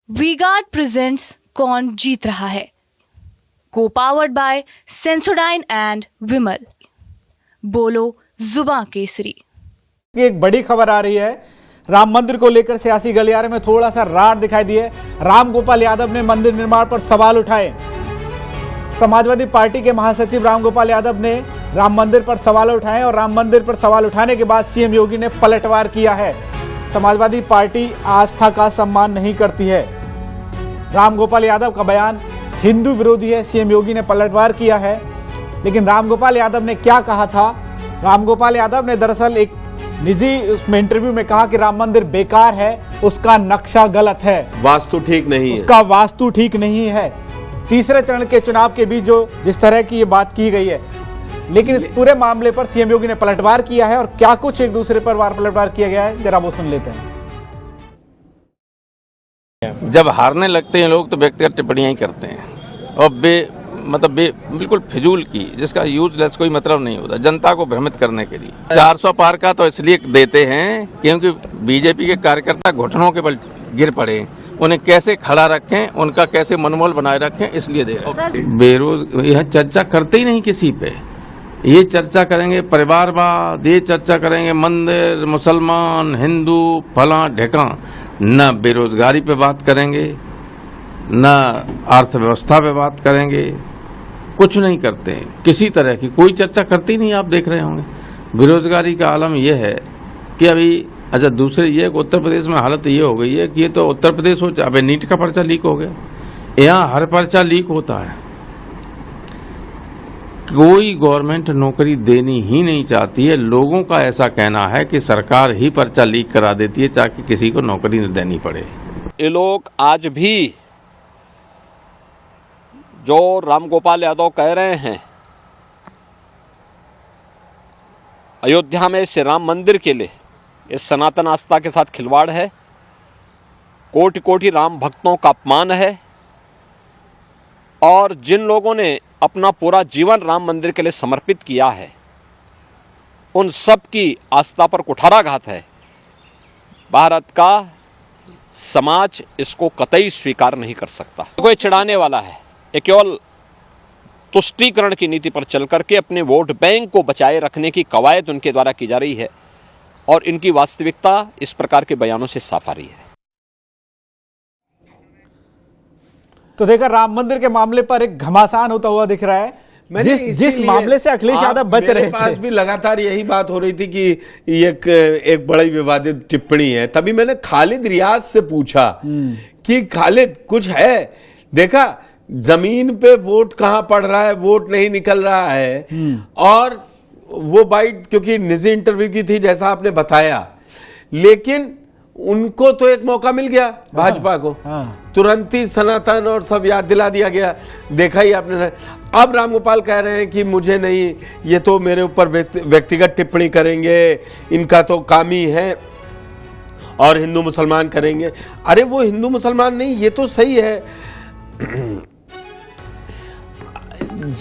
V-Guard presents कौन जीत रहा है, को पावर्ड बाय सेंसोडाइन एंड विमल। बोलो जुबां केसरी। एक बड़ी खबर आ रही है। राम मंदिर को लेकर सियासी गलियारे में थोड़ा सा रार दिखाई दी है। राम गोपाल यादव ने मंदिर निर्माण पर सवाल उठाए। समाजवादी पार्टी के महासचिव राम गोपाल यादव ने राम मंदिर पर सवाल उठाए और राम मंदिर पर सवाल उठाने के बाद सीएम योगी ने पलटवार किया है। समाजवादी पार्टी आस्था का सम्मान नहीं करती है। राम गोपाल यादव का बयान हिंदू विरोधी है, सीएम योगी ने पलटवार किया है। लेकिन राम गोपाल यादव ने क्या कहा था? राम गोपाल यादव ने दरअसल एक निजी उसमें इंटरव्यू में कहा कि राम मंदिर बेकार है, उसका नक्शा गलत है, वास्तु ठीक नहीं है, उसका वास्तु ठीक नहीं है। तीसरे चरण के चुनाव के बीच जो जिस तरह की ये बात की गई है, लेकिन इस पूरे मामले पर सीएम योगी ने पलटवार किया है और क्या कुछ एक दूसरे पर पलटवार किया गया है, जरा वो सुन लेते हैं। जब हारने लगते हैं लोग तो व्यक्तिगत टिप्पणियां ही करते हैं और बिल्कुल फिजूल की, जिसका यूजलेस कोई मतलब नहीं होता, जनता को भ्रमित करने के लिए। 400 पार का तो इसलिए देते हैं क्योंकि बीजेपी के कार्यकर्ता घुटनों के बल गिर पड़े, उन्हें कैसे खड़ा रखें, उनका कैसे मनोबल बनाए रखें, इसलिए दे रहे हैं। बेरोजगार यह चर्चा करते ही नहीं किसी पे। ये चर्चा करेंगे परिवारवाद, ये चर्चा करेंगे मंदिर, मुसलमान, हिंदू, फला ढेका, न बेरोजगारी पे बात करेंगे, न अर्थव्यवस्था पे बात करेंगे, कुछ नहीं करते हैं। किसी तरह की कोई चर्चा करते ही नहीं। आप देख रहे होंगे बेरोजगारी का आलम यह है कि अभी अच्छा दूसरे ये उत्तर प्रदेश में हालत ये हो गई है कि ये तो उत्तर प्रदेश हो, अबे नीट का पर्चा लीक हो गया, यहाँ हर पर्चा लीक होता है। कोई गवर्नमेंट नौकरी देनी ही नहीं चाहती है। लोगों का ऐसा कहना है कि सरकार ही पर्चा लीक करा देती है ताकि किसी को नौकरी न देनी पड़े। ये लोग आज भी जो राम गोपाल यादव कह रहे हैं अयोध्या में श्री राम मंदिर के लिए, इस सनातन आस्था के साथ खिलवाड़ है, कोटि कोटि राम भक्तों का अपमान है। और जिन लोगों ने अपना पूरा जीवन राम मंदिर के लिए समर्पित किया है, उन सब की आस्था पर कुठाराघात है। भारत का समाज इसको कतई स्वीकार नहीं कर सकता। कोई चिढ़ाने वाला है, ये केवल तुष्टीकरण की नीति पर चल करके अपने वोट बैंक को बचाए रखने की कवायद उनके द्वारा की जा रही है और इनकी वास्तविकता इस प्रकार के बयानों से साफ आ रही है। तो देखा, राम मंदिर के मामले पर एक घमासान होता हुआ दिख रहा है। जिस मामले से अखिलेश यादव बच रहे थे, पास भी लगातार यही बात हो रही थी कि ये एक बड़ी विवादित टिप्पणी है। तभी मैंने खालिद रियाज से पूछा कि खालिद कुछ है, देखा जमीन पे वोट कहां पड़ रहा है, वोट नहीं निकल रहा है। और वो बाइट क्योंकि निजी इंटरव्यू की थी जैसा आपने बताया, लेकिन उनको तो एक मौका मिल गया भाजपा को, तुरंत ही सनातन और सब याद दिला दिया गया। देखा ही आपने। अब रामगोपाल कह रहे हैं कि मुझे नहीं, ये तो मेरे ऊपर व्यक्तिगत टिप्पणी करेंगे, इनका तो काम ही है और हिंदू मुसलमान करेंगे। अरे वो हिंदू मुसलमान नहीं, ये तो सही है।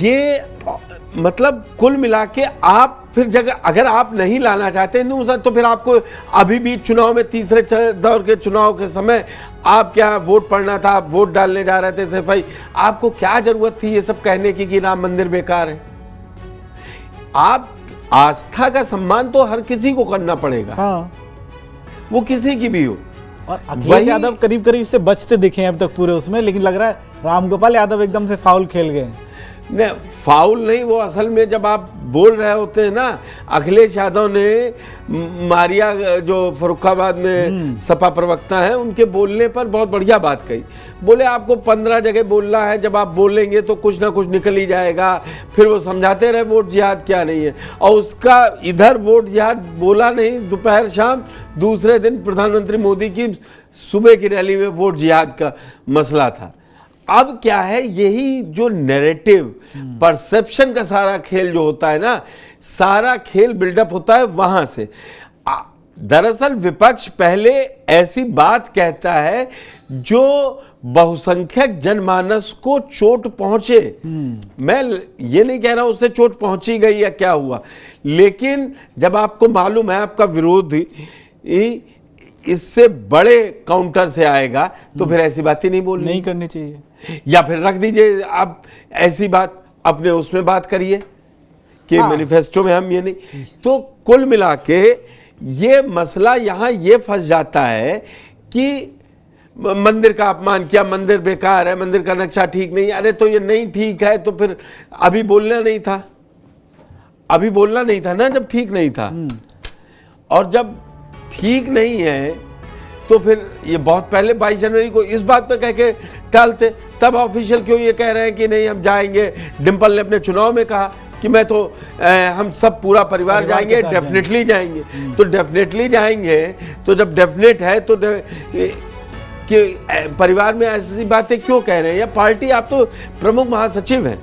ये मतलब कुल मिला के आप फिर जगह अगर आप नहीं लाना चाहते हिंदू मुसलमान, तो फिर आपको अभी भी चुनाव में तीसरे दौर के चुनाव के समय आप क्या वोट पड़ना था, आप वोट डालने जा रहे थे सिर्फ, आपको क्या जरूरत थी ये सब कहने की कि राम मंदिर बेकार है? आप आस्था का सम्मान तो हर किसी को करना पड़ेगा, वो किसी की भी हो। और अखिलेश यादव करीब करीब से बचते दिखे हैं अब तक पूरे उसमें, लेकिन लग रहा है राम गोपाल यादव एकदम से फाउल खेल गए। नहीं, फाउल नहीं, वो असल में जब आप बोल रहे होते हैं ना, अखिलेश यादव ने मारिया जो फर्रुखाबाद में सपा प्रवक्ता हैं, उनके बोलने पर बहुत बढ़िया बात कही। बोले आपको 15 जगह बोलना है, जब आप बोलेंगे तो कुछ ना कुछ निकल ही जाएगा। फिर वो समझाते रहे वोट जिहाद क्या नहीं है, और उसका इधर वोट जिहाद बोला नहीं, दोपहर शाम दूसरे दिन प्रधानमंत्री मोदी की सुबह की रैली में वोट जिहाद का मसला था। अब क्या है, यही जो नैरेटिव परसेप्शन का सारा खेल जो होता है ना, सारा खेल बिल्डअप होता है वहां से। दरअसल विपक्ष पहले ऐसी बात कहता है जो बहुसंख्यक जनमानस को चोट पहुंचे। मैं ये नहीं कह रहा उससे चोट पहुंची गई या क्या हुआ, लेकिन जब आपको मालूम है आपका विरोधी इससे बड़े काउंटर से आएगा तो फिर ऐसी बात ही नहीं बोलनी, नहीं करनी चाहिए। या फिर रख दीजिए आप ऐसी बात अपने उसमें बात करिए कि मैनिफेस्टो में हम ये नहीं। तो कुल मिला के ये मसला यहाँ ये फंस जाता है कि मंदिर का अपमान किया, मंदिर बेकार है, मंदिर का नक्शा ठीक नहीं। अरे तो ये नहीं ठीक है तो फिर अभी बोलना नहीं था, अभी बोलना नहीं था ना जब ठीक नहीं था। और जब ठीक नहीं है तो फिर ये बहुत पहले 22 जनवरी को इस बात पे कह के टालते, तब ऑफिशियल क्यों ये कह रहे हैं कि नहीं हम जाएंगे। डिम्पल ने अपने चुनाव में कहा कि मैं तो हम सब पूरा परिवार जाएंगे, डेफिनेटली जाएंगे। तो डेफिनेटली जाएंगे तो जब डेफिनेट है तो कि परिवार में ऐसी बातें क्यों कह रहे हैं? या पार्टी, आप तो प्रमुख महासचिव हैं,